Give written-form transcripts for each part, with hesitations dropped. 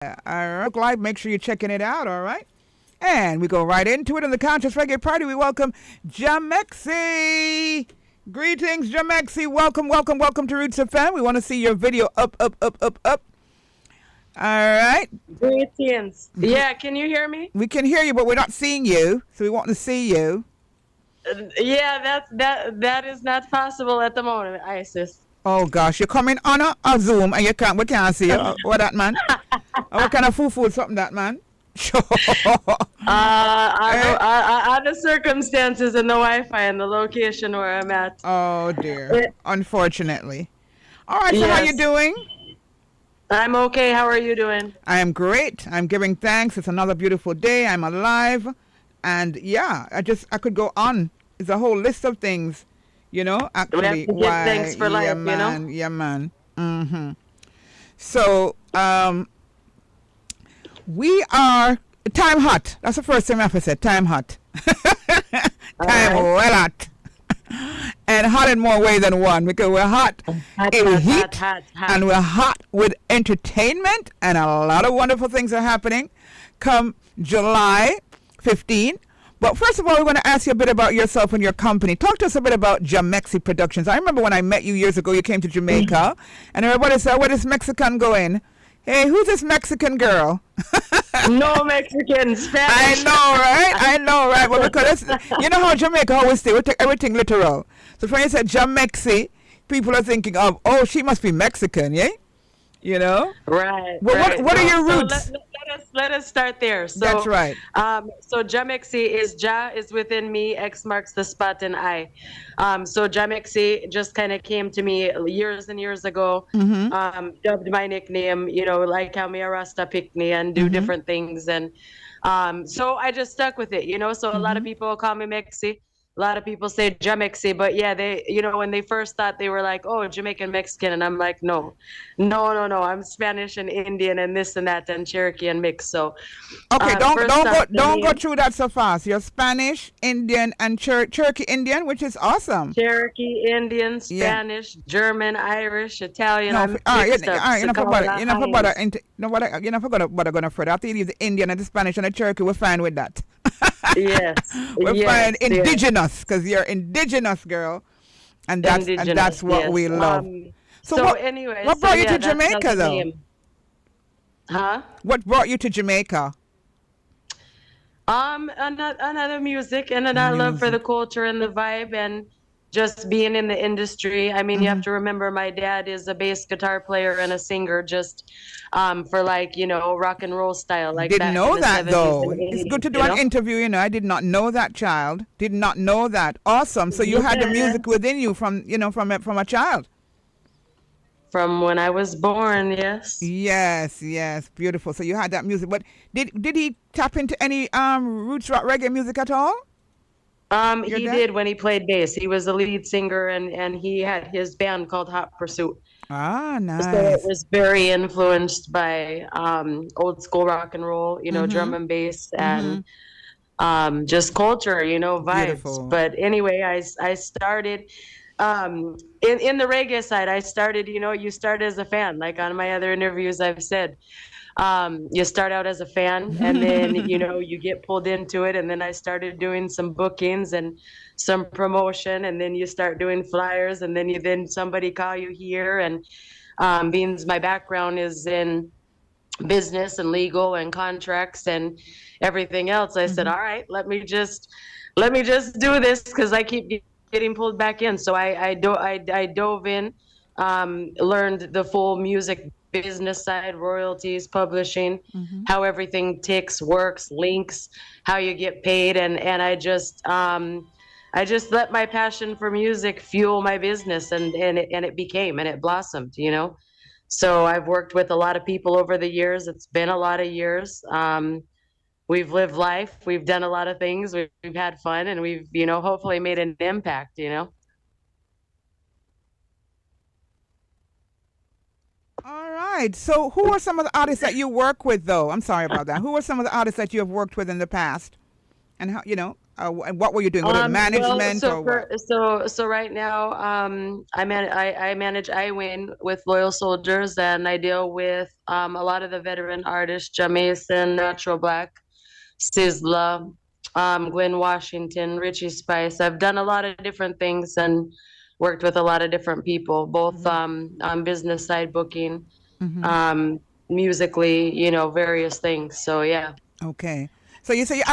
All right. Live, make sure you're checking it out, all right? And we go right into it in the Conscious Reggae Party. We welcome Jamexi. Greetings, Jamexi. Welcome to Roots FM. We want to see your video up. All right. Greetings. Yeah, can you hear me? We can hear you, but we're not seeing you, so we want to see you. Yeah, that is not possible at the moment, Isis. Oh gosh, you're coming on a Zoom and we can't see you. What that man? What kind of food something that man? Sure. On the circumstances and the Wi-Fi and the location where I'm at. Oh dear. Unfortunately. All right, so Yes. how you doing? I'm okay. How are you doing? I am great. I'm giving thanks. It's another beautiful day. I'm alive. And yeah, I could go on. It's a whole list of things, actually. We have to give thanks for life, Yeah, man. Mm-hmm. So, we are time hot. That's the first thing I have to say. Time hot. Time well hot. And hot in more ways than one, because we're hot in heat, and we're hot with entertainment, and a lot of wonderful things are happening come July 15. But first of all, we're going to ask you a bit about yourself and your company. Talk to us a bit about Jamexi Productions. I remember when I met you years ago, you came to Jamaica, and everybody said, where is Mexican going? Hey, who's this Mexican girl? No Mexican, Spanish. I know, right? Well, because you know how Jamaica always say, we take everything literal. So when you say Jamexi, people are thinking of, oh, she must be Mexican, yeah? Right. Well, right. what are your roots? Let us start there. So, that's right. So Jamexi is Ja is within me, X marks the spot, and I. So Jamexi just kind of came to me years and years ago. Mm-hmm. Dubbed my nickname, like how me a Rasta pick me and do different things, and so I just stuck with it. So a lot of people call me Mexi. A lot of people say Jamexi, but yeah, they, when they first thought, they were like, oh, Jamaican Mexican, and I'm like, no, I'm Spanish and Indian and this and that and Cherokee and mix. So, okay, don't go through that so fast. You're Spanish, Indian, and Cherokee Indian, which is awesome. Cherokee Indian, Spanish, German, Irish, Italian. No, you're not gonna further. After you leave the Indian and the Spanish and the Cherokee, we're fine with that. Yes, we're fine. Indigenous, because you're indigenous, girl, and that's what we love. So anyway, what brought you to Jamaica, though? Name. Huh? What brought you to Jamaica? Another music and another love for the culture and the vibe and just being in the industry. I mean, you have to remember my dad is a bass guitar player and a singer, just for rock and roll style. Like didn't know that though. 80s, it's good to do an interview. I did not know that, child. Did not know that. Awesome. So you had the music within you from a child. From when I was born, yes. Yes, beautiful. So you had that music. But did he tap into any roots rock reggae music at all? He did when he played bass. He was a lead singer and he had his band called Hot Pursuit. Ah, nice. So it was very influenced by old school rock and roll, drum and bass and just culture, vibes. Beautiful. But anyway, I started in the reggae side. I started, you start as a fan. Like on my other interviews, I've said. You start out as a fan and then, you get pulled into it. And then I started doing some bookings and some promotion. And then you start doing flyers and then somebody call you here. And being my background is in business and legal and contracts and everything else. I said, all right, let me just do this because I keep getting pulled back in. So I dove in, learned the full music business side, royalties, publishing, how everything ticks, works, links, how you get paid, and I just let my passion for music fuel my business, and it blossomed, So I've worked with a lot of people over the years. It's been a lot of years. We've lived life, we've done a lot of things, we've had fun, and we've hopefully made an impact. All right. So who are some of the artists that you work with, though? I'm sorry about that. Who are some of the artists that you have worked with in the past? And how, what were you doing? Was it management or what? So right now, I manage iWin with Loyal Soldiers, and I deal with a lot of the veteran artists: Jamaican, Natural Black, Sizzla, Gwen Washington, Richie Spice. I've done a lot of different things and worked with a lot of different people, both on business side booking, um, musically, various things. So yeah. Okay. So you say you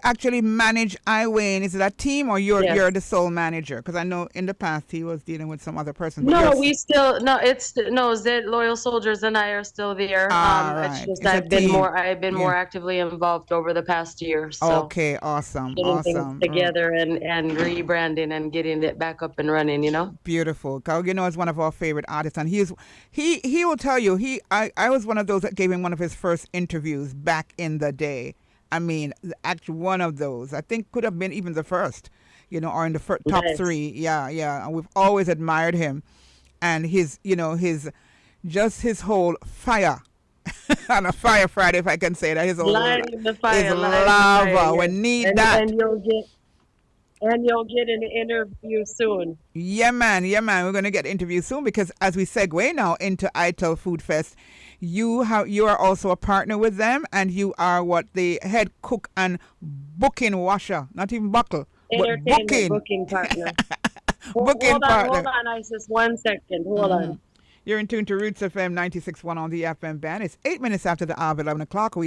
actually manage Iwayne. Is it a team or you're Yes. the sole manager? Because I know in the past he was dealing with some other person. But No, you're we still no. It's no. The Loyal Soldiers and I are still there. It's right. just It's a team. I've been Yeah. more actively involved over the past year. So Okay. Awesome. getting things Awesome. together and rebranding and getting it back up and running. Beautiful. Carl, is one of our favorite artists, and he will tell you I was one of those that gave him one of his first interviews back in the day. I mean, actually one of those. I think could have been even the first, or in the top Nice. three. Yeah, yeah. And we've always admired him, and his whole fire on a fire Friday, if I can say that. His whole Lighting the his fire, lighting the fire. lava. We Yes. need And that. you'll get an interview soon. Yeah, man. Yeah, man. We're gonna get interviews soon because as we segue now into ITEL Food Fest, you are also a partner with them, and you are what the head cook and booking washer, not even buckle, but Entertainment booking partner. booking Hold partner. on, Isis. 1 second. Hold on. You're in tune to Roots FM 96.1 on the FM band. It's 8 minutes after the hour of 11 o'clock. We